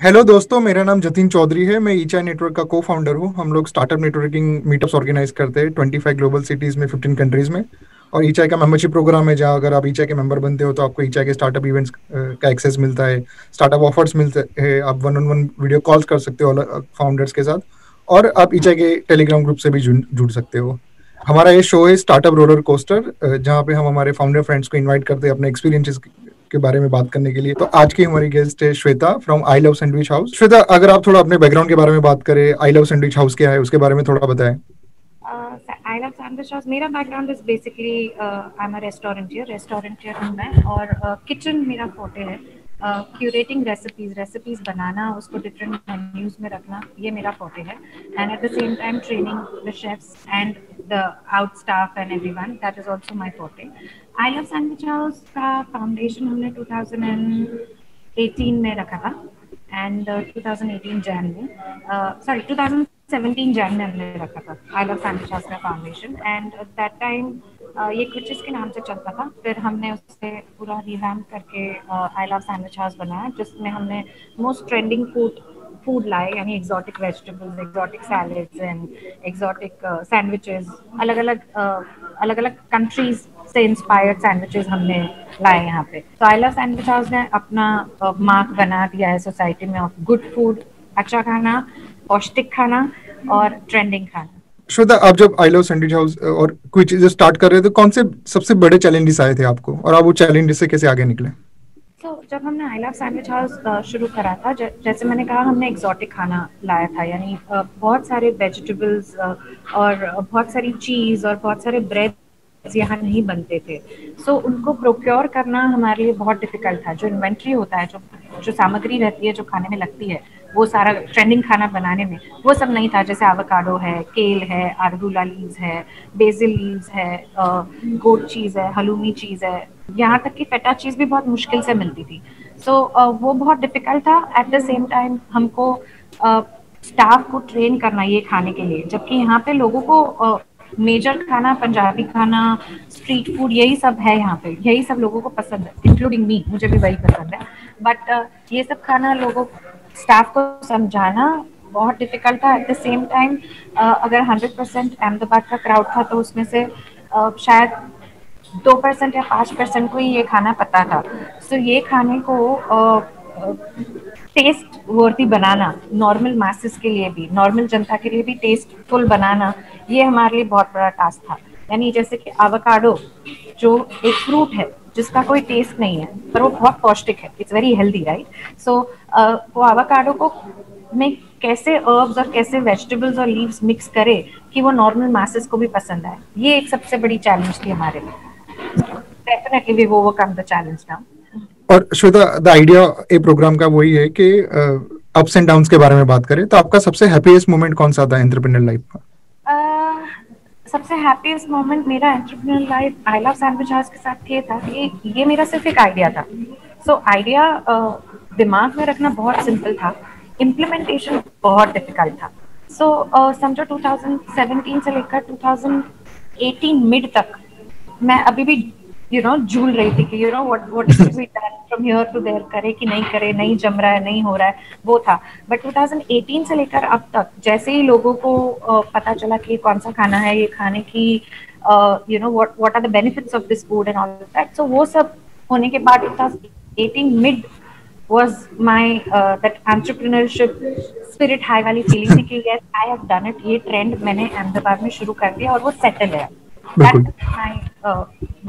Hello दोस्तों, मेरा नाम जतिन चौधरी है। मैं ईचा नेटवर्क का को फाउंडर हूँ। हम लोग स्टार्टअप नेटवर्किंग मीटअप्स ऑर्गेनाइज करते हैं 25 ग्लोबल सिटीज़ में 15 कंट्रीज में। और ईचाई का मेंबरशिप प्रोग्राम है, जहाँ अगर आप ईचाई के मेंबर बनते हो तो आपको ईचाई के स्टार्टअप इवेंट्स का एक्सेस मिलता है, स्टार्टअप ऑफर्स मिलते हैं, आप one on one video calls कर सकते हो फाउंडर्स के साथ। और आप ईचाई के टेलीग्राम ग्रुप से भी जुड़ सकते हो। हमारा ये शो है स्टार्टअप रोलर कोस्टर, जहाँ पे हम हमारे फाउंडर फ्रेंड्स को इनवाइट करते हैं अपने एक्सपीरियंसेस के बारे में बात करने के लिए। तो आज की हमारी गेस्ट है Shweta from I Love Sandwich house. Shweta, अगर आप थोड़ा अपने बैकग्राउंड के बारे में बात करें, आई लव सैंडविच हाउस क्या है, उसके बारे में थोड़ा बताएं। आई लव सैंडविच हाउस, मेरा background is basically I am a restaurateur हूँ मैं। और किचन मेरा फोटे है। क्यूरेटिंग रेसिपीज बनाना, उसको डिफरेंट मेन्यूज में रखना, ये मेरा फोटे है। And at the same time training the chefs and the out staff and everyone, that is also my फोटे। आई लव सैंडविच हाउस का फाउंडेशन हमने 2018 में रखा था। एंड 2018 जैन में, सॉरी 2017 जैन में हमने रखा था आई लव सैंडविच हाउस का फाउंडेशन। एंड दैट टाइम ये क्विचेस के नाम से चलता था। फिर हमने उससे पूरा रिवैम्प करके आई लव सैंडविच हाउस बनाया, जिसमें हमने मोस्ट ट्रेंडिंग फूड लाए, यानी exotic vegetables, exotic salads and exotic sandwiches, अलग अलग कंट्रीज से इंस्पायर्ड सैंडविचेस हमने लाए यहाँ पे। तो आई लव सैंडविच हाउस ने अपना मार्क बना दिया है सोसाइटी में ऑफ गुड फूड, अच्छा खाना, पौष्टिक खाना और ट्रेंडिंग खाना। श्वेता, आप जब आई लव सैंडविच हाउस और कोई चीजें स्टार्ट कर रहे थे, कौन से सबसे बड़े चैलेंजेस आए थे आपको, और आप वो चैलेंजेस से कैसे आगे निकले? तो जब हमने आई लव सैंडविच हाउस शुरू करा था, जैसे मैंने कहा, हमने एग्जॉटिक खाना लाया था, यानी बहुत सारे वेजिटेबल्स और बहुत सारी चीज़ और बहुत सारे ब्रेड यहाँ नहीं बनते थे। सो उनको प्रोक्योर करना हमारे लिए बहुत डिफिकल्ट था। जो इन्वेंट्री होता है, जो जो सामग्री रहती है, जो खाने में लगती है, वो सारा ट्रेंडिंग खाना बनाने में वो सब नहीं था। जैसे एवोकाडो है, केल है, आर्गुला लीव्स है, बेसिल लीव्स है, गोट चीज़ है, हलूमी चीज़ है, यहाँ तक कि फेटा चीज़ भी बहुत मुश्किल से मिलती थी। सो वो बहुत डिफिकल्ट था। एट द सेम टाइम हमको स्टाफ को ट्रेन करना ये खाने के लिए, जबकि यहाँ पे लोगों को मेजर खाना, पंजाबी खाना, स्ट्रीट फूड, यही सब है यहाँ पे, यही सब लोगों को पसंद है, इंक्लूडिंग मी, मुझे भी वही पसंद है। बट ये सब खाना लोगों, स्टाफ को समझाना बहुत डिफिकल्ट था। एट द सेम टाइम अगर 100% अहमदाबाद का क्राउड था, तो उसमें से शायद 2% या 5% को ही ये खाना पता था। सो ये खाने को टेस्ट वर्दी बनाना, नॉर्मल मासेस के लिए भी, नॉर्मल जनता के लिए भी टेस्टफुल बनाना, ये हमारे लिए बहुत बड़ा टास्क था। यानी जैसे कि एवोकाडो, जो एक फ्रूट है जिसका कोई टेस्ट नहीं है, पर वो बहुत पौष्टिक है, इट्स वेरी हेल्दी, राइट? सो वो एवोकाडो को में कैसे अर्ब्स और कैसे वेजिटेबल्स और लीव्स मिक्स करे कि वो नॉर्मल मासेस को भी पसंद आए, ये एक सबसे बड़ी चैलेंज थी हमारे लिए। Definitely we overcome the challenge now. और Shweta, the idea a programme का वही है कि अप्स एंड डाउन्स के बारे में बात करें, तो आपका सबसे हैप्पीएस्ट मोमेंट कौन सा था एंटरप्रेन्योर लाइफ का? सबसे हैप्पीएस्ट मोमेंट मेरा entrepreneur life I Love Sandwich house के साथ ये था कि ये मेरा सिर्फ एक आइडिया था। सो आइडिया दिमाग में रखना बहुत सिंपल था, इम्प्लीमेंटेशन बहुत डिफिकल्ट था। सो समझो 2017 से लेकर 2018 मिड तक मैं अभी भी झूल रही थी कि what is to be done from here to there, करे कि नहीं करे, नहीं जम रहा है, नहीं हो रहा है, वो था। बट 2018 से लेकर अब तक जैसे ही लोगों को पता चला कि कौन सा खाना है, ये खाने की what are the benefits of this food and all that, so वो सब होने के बाद 2018 mid was my that entrepreneurship spirit high वाली फीलिंग थी कि yes I have done it, ये ट्रेंड मैंने अहमदाबाद में शुरू कर दिया और वो सेटल है। बिल्कुल। That was my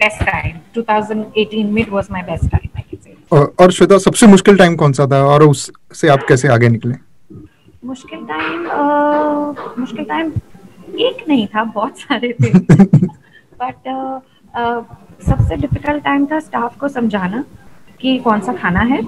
best time. 2018 mid was my best time, I can say. और श्वेता, सबसे मुश्किल टाइम कौन सा था, और उससे आप कैसे आगे निकले? मुश्किल टाइम एक नहीं था, बहुत सारे थे। बट सबसे डिफिकल्ट टाइम था स्टाफ को समझाना कि कौन सा खाना है।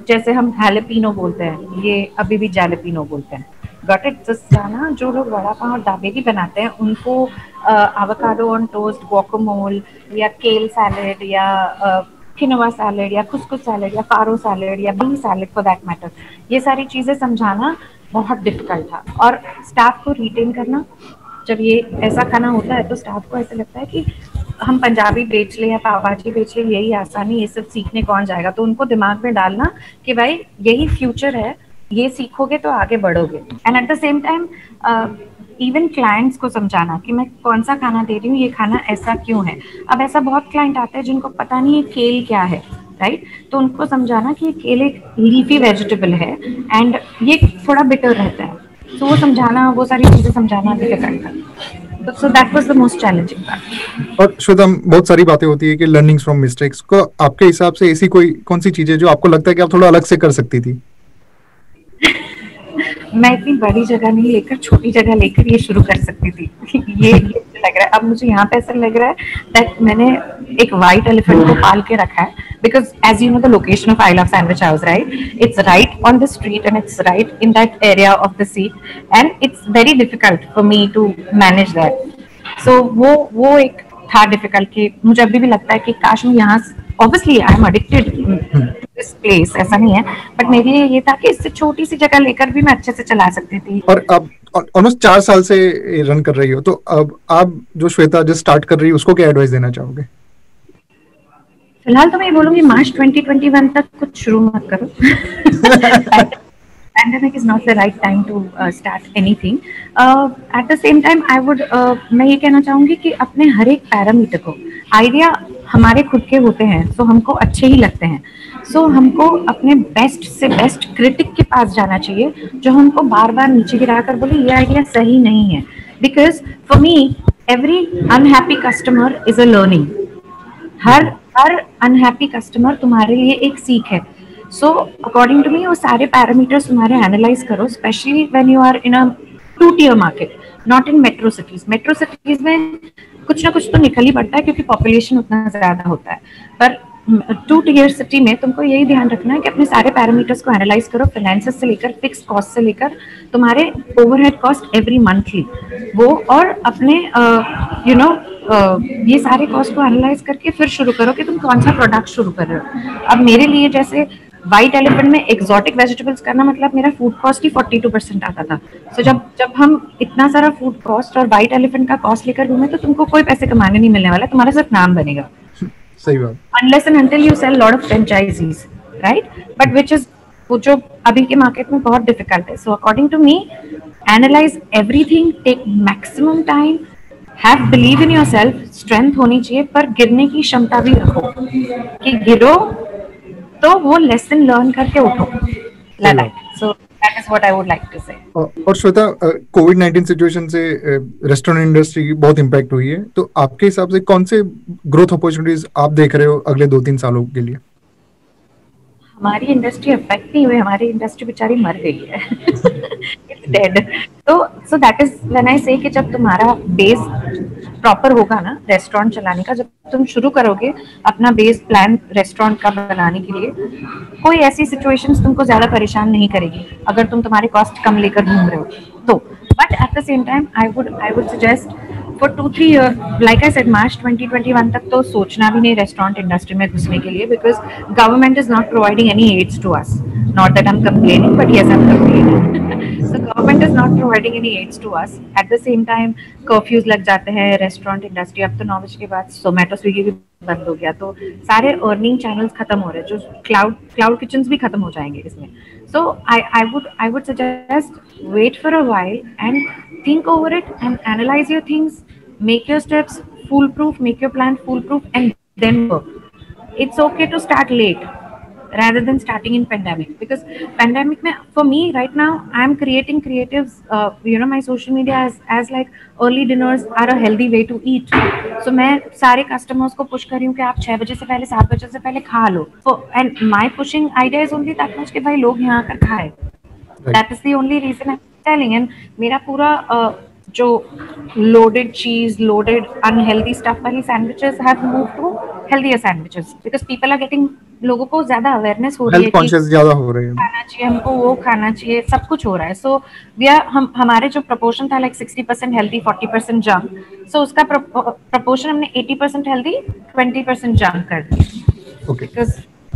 जैसे हम हैलेपिनो बोलते हैं, ये अभी भी जैलेपिनो बोलते हैं। Got it? जस्ट जाना, जो लोग वड़ा पाव और दाबेली बनाते हैं उनको एवोकाडो ऑन टोस्ट, गुआकामोल या केल सैलेड या किनोवा सैलेड या कुस्कुस सैलेड या फारो सैलेड या बी सैलेड फॉर दैट मैटर, ये सारी चीज़ें समझाना बहुत डिफिकल्ट था। और स्टाफ को रिटेन करना, जब ये ऐसा खाना होता है तो स्टाफ को ऐसा लगता है कि हम पंजाबी बेच ले या पाव भाजी बेच ले, यही आसानी, ये सब सीखने कौन जाएगा। तो उनको दिमाग में डालना कि भाई यही फ्यूचर है, ये सीखोगे तो आगे बढ़ोगे। And at the same time even clients को समझाना कि मैं कौन सा खाना दे रही हूँ, ये खाना ऐसा क्यों है। अब ऐसा बहुत क्लाइंट आते हैं जिनको पता नहीं है केल क्या है, राइट। तो उनको समझाना कि केल एक लीफी वेजिटेबल है एंड ये थोड़ा बिटर रहता है। तो वो समझाना, वो सारी चीजें समझाना डिफिकल्ट था। So that was the most challenging part. और श्वेता, बहुत सारी बातें होती है कि लर्निंग्स फ्रॉम मिस्टेक्स को, आपके हिसाब से ऐसी कोई कौन सी चीजें जो आपको लगता है कि आप थोड़ा अलग से कर सकती थी? मैं इतनी बड़ी जगह नहीं लेकर छोटी जगह लेकर ये शुरू कर सकती थी। ये लग रहा है अब मुझे यहाँ पे ऐसा लग रहा है दैट मैंने एक व्हाइट एलिफेंट को पाल के रखा है, because as you know the location of I Love Sandwich House, right, it's right on the street and it's right in that area of the seat and it's very difficult for me to manage that. So वो एक था difficult कि मुझे अभी भी लगता है कि काश मैं यहाँ, obviously I am addicted this place, ऐसा नहीं है, बट मेरे लिए ये था कि इससे छोटी सी जगह लेकर भी मैं अच्छे से चला सकती थी। और अब ऑलमोस्ट 4 साल से रन कर रही हो, तो अब आप जो श्वेता जो स्टार्ट कर रही है उसको क्या एडवाइस देना चाहोगे? फिलहाल तो मैं ये बोलूंगी मार्च 2021 तक कुछ शुरू मत करो। Pandemic is not the right time to start anything. At the same time, I would मैं ये कहना चाहूंगी कि अपने हर एक पैरामीटर को, आइडिया हमारे खुद के होते हैं, सो हमको अच्छे ही लगते हैं, सो हमको अपने बेस्ट से बेस्ट क्रिटिक के पास जाना चाहिए जो हमको बार बार नीचे गिरा कर बोले ये आइडिया सही नहीं है। Because for me every unhappy customer is a learning. Her unhappy customer तुम्हारे लिए एक सीख है। सो अकॉर्डिंग टू मी वो सारे पैरामीटर्स तुम्हारे एनालाइज करो, specially when you are in a 2-tier market, not in metro cities. Metro cities में कुछ ना कुछ तो निकल ही पड़ता है क्योंकि पॉपुलेशन उतना ज्यादा होता है, पर 2-tier सिटी में तुमको यही ध्यान रखना है कि अपने सारे पैरामीटर्स को एनालाइज करो, फाइनेंसेस से लेकर फिक्स कॉस्ट से लेकर तुम्हारे ओवरहेड कॉस्ट एवरी मंथली वो, और अपने ये सारे कॉस्ट को एनालाइज करके फिर शुरू करो कि तुम कौन सा प्रोडक्ट शुरू कर रहे हो। अब मेरे लिए जैसे व्हाइट एलिफेंट में एक्सोटिक वेजिटेबल्स करना मतलब मेरा फूड कॉस्ट ही 42% आता था। सो जब हम इतना सारा फूड कॉस्ट और व्हाइट एलिफेंट का कॉस्ट लेकर घूमे तो तुमको कोई पैसे कमाने नहीं मिलने वाला, तुम्हारा सिर्फ नाम बनेगा। सही बात। Unless and until you sell lot of franchisees, right? But which is वो जो अभी के मार्केट में बहुत डिफिकल्ट है। So according to me, analyze everything, take maximum time, have believe in yourself, strength होनी चाहिए, पर गिरने की क्षमता भी रखो कि गिरो तो वो लेसन लर्न करके उठो। So that is what I would like to say. और श्वेता, कोविड-19 सिचुएशन से रेस्टोरेंट इंडस्ट्री की बहुत इम्पैक्ट हुई है, तो आपके हिसाब से कौन से ग्रोथ अपॉर्चुनिटीज आप देख रहे हो अगले 2-3 सालों के लिए? हमारी इंडस्ट्री अफेक्ट नहीं हुई, हमारी इंडस्ट्री बेचारी मर गई है। It's dead. तो दैट इज व्हेन आई से कि जब तुम्हारा बेस प्रॉपर होगा ना रेस्टोरेंट चलाने का, जब तुम शुरू करोगे अपना बेस प्लान रेस्टोरेंट का बनाने के लिए, कोई ऐसी सिचुएशंस तुमको ज्यादा परेशान नहीं करेगी अगर तुम तुम्हारे कॉस्ट कम लेकर घूम रहे हो तो। But at the same time I would suggest for 2-3 years, like I said, March 2021 तक तो सोचना भी नहीं रेस्टोरेंट इंडस्ट्री में घुसने के लिए, because government is not providing any aids to us. Not that I am complaining, but yes I am complaining. So government is not providing any aids to us. At the same time curfews लग जाते हैं restaurant industry. अब तो 9 बजे के बाद जोमेटो स्विगी भी बंद हो गया, तो सारे अर्निंग चैनल्स खत्म हो रहे हैं, जो क्लाउड किचन्स भी खत्म हो जाएंगे इसमें। So I would suggest wait for a while and think over it and analyze your things, make your steps foolproof, make your plan foolproof, and then work. It's okay to start late rather than starting in pandemic, because pandemic mein, for me right now I am creating creatives, my social media as like early dinners are a healthy way to eat. So मैं सारे customers को push कर रही हूँ कि आप 6 बजे से पहले 7 बजे से पहले खा लो। And my pushing idea is only that much कि भाई लोग यहाँ आकर खाए। That is the only reason I'm telling. And मेरा पूरा जो loaded cheese, loaded unhealthy stuff वाली sandwiches have moved to healthier sandwiches because people are getting, लोगों को ज्यादा अवेयरनेस हो रही है, कॉन्शियस ज्यादा हो रही है, खाना चाहिए हमको, वो खाना चाहिए, सब कुछ हो रहा है। सो हमारे जो प्रपोर्शन था लाइक 60% हेल्दी 40% जंक, सो उसका प्रपोर्शन हमने 80% हेल्दी 20% जंक कर दिया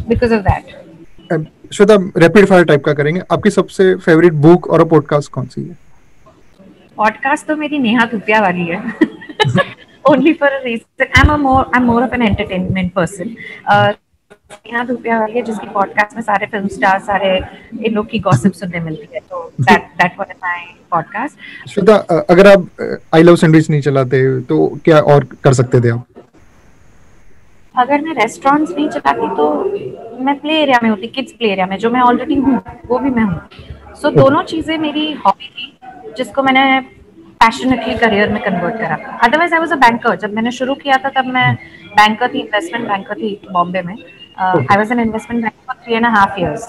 because of that. Shweta, rapid fire type का करेंगे। आपकी सबसे फेवरेट बुक और पॉडकास्ट कौन सी है? पॉडकास्ट तो मेरी नेहा धुपिया वाली है। only for a reason. I'm more of an entertainment person. यहाँ धूपिया वाली है जिसकी पॉडकास्ट में सारे फिल्म स्टार सारे इन लोग की गॉसिप सुनने मिलती है, तो that was my podcast. Shweta, अगर आप आई लव सैंडविच नहीं चलाते तो क्या और कर सकते थे आप? अगर मैं रेस्टोरेंट्स नहीं चलाती तो मैं प्ले एरिया में होती, किड्स प्ले एरिया में, जो मैं ऑलरेडी हूँ वो भी मैं हूँ। सो दोनों चीजें मेरी हॉबी थी जिसको मैंने पैशनेटली करियर में कन्वर्ट करा। Otherwise I was a banker. जब मैंने शुरू किया था तब मैं बैंकर थी, इन्वेस्टमेंट बैंकर थी बॉम्बे में। I was an investment banker for 3.5 years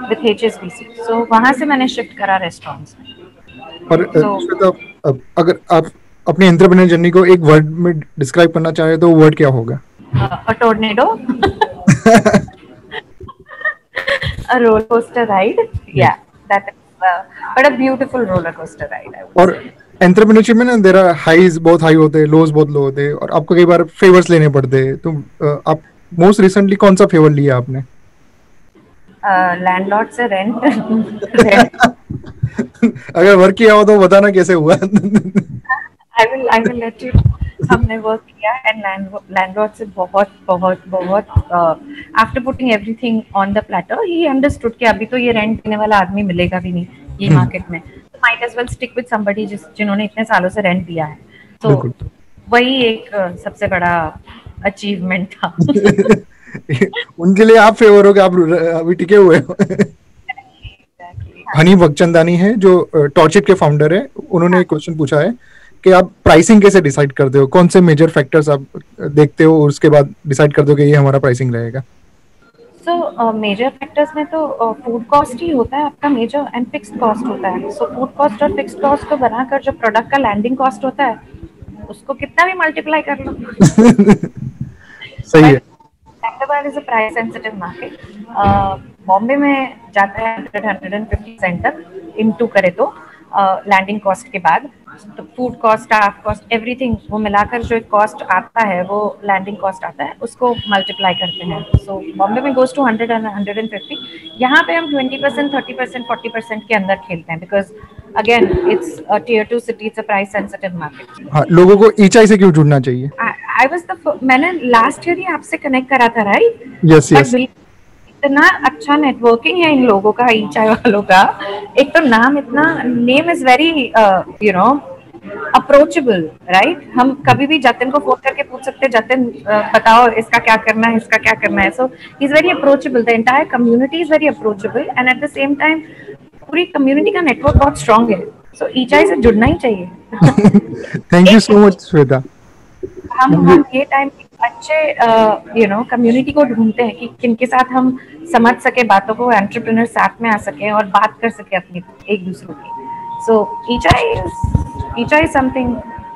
with HSBC। सो वहां से मैंने शिफ्ट करा रेस्टोरेंट्स में। पर श्वेता, अगर आप अपनी एंटरप्रेन्योर जर्नी को एक वर्ड में डिस्क्राइब करना चाहे तो वर्ड क्या होगा? A tornado, a roller coaster ride. Yeah, that is, but a beautiful roller coaster ride, I would और एंटरप्रेन्योरशिप में ना देयर आर हाईज बहुत हाई होते हैं, लोज बहुत लो होते हैं, और आपको कई बार फेवर्स लेने पड़ते हैं। तो आप मोस्ट रिसेंटली कौन सा फेवर लिया आपने? लैंडलॉर्ड से रेंट। अगर वर्क किया हो तो बताना कैसे हुआ। I will let you। हमने वर्क किया एंड लैंडलॉर्ड से बहुत बहुत बहुत after putting everything on the platter he understood कि अभी तो ये रेंट देने वाला आदमी मिलेगा भी नहीं ये मार्केट में, तो might as well stick with somebody जिन्होंने इतने सालों से रेंट दिया है। तो वही एक सबसे बड़ा अचीवमेंट था। उनके लिए आप फेवर हो कि आप अभी टिके हुए हो। हनी भगचंदानी है जो टॉर्चिट के फाउंडर है, उन्होंने एक क्वेश्चन पूछा है कि आप प्राइसिंग कैसे डिसाइड करते हो, कौन से मेजर फैक्टर्स आप देखते हो और उसके बाद डिसाइड करते हो कि ये हमारा प्राइसिंग रहेगा? सो मेजर फैक्टर्स में तो फूड कॉस्ट ही होता है आपका मेजर, एंड फिक्स्ड कॉस्ट होता है। सो फूड कॉस्ट और फिक्स्ड कॉस्ट को बनाकर जो प्रोडक्ट का लैंडिंग कॉस्ट होता है उसको कितना भी मल्टीप्लाई कर लो। सही है। Hyderabad is a price sensitive market. Bombay में जाता है 100-150 सेंट तक इनटू करे तो लैंडिंग कॉस्ट के बाद, तो food cost, staff cost, everything वो मिलाकर जो एक कॉस्ट आता है वो लैंडिंग कॉस्ट आता है, उसको मल्टीप्लाई करते हैं। सो बॉम्बे में गोज टू 100 and 150। यहाँ पे हम 20%, 30%, 40% के अंदर खेलते हैं, because again it's a tier 2 city, it's a price sensitive market. हाँ, लोगों को ईचाई से क्यों जुड़ना चाहिए? आई वाज द मैंने लास्ट ईयर ही आपसे कनेक्ट करा था, राइट? Yes yes. इतना अच्छा नेटवर्किंग है इन लोगों का, ईचाई वालों का। एक तो नाम इतना, name is very you know approachable, right? हम कभी भी जतिन को फोन करके पूछ सकते हैं, जतिन बताओ इसका क्या करना है, इसका क्या करना है। So he is very approachable, the entire community is very approachable, and at the same time पूरी कम्युनिटी का नेटवर्क बहुत स्ट्रांग है। सो ईचाई से जुड़ना ही चाहिए। Thank you so much Shweta. हम ये टाइम अच्छे यू नो कम्युनिटी को ढूंढते हैं कि किनके साथ हम समझ सके बातों को, एंटरप्रेन्योर साथ में आ सके और बात कर सके अपनी एक दूसरे की। So eChai is something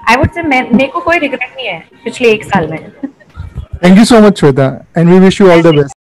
I would say, मेरे को कोई रिग्रेट नहीं है पिछले 1 साल में। Thank you so much Shweta, and we wish you all the best.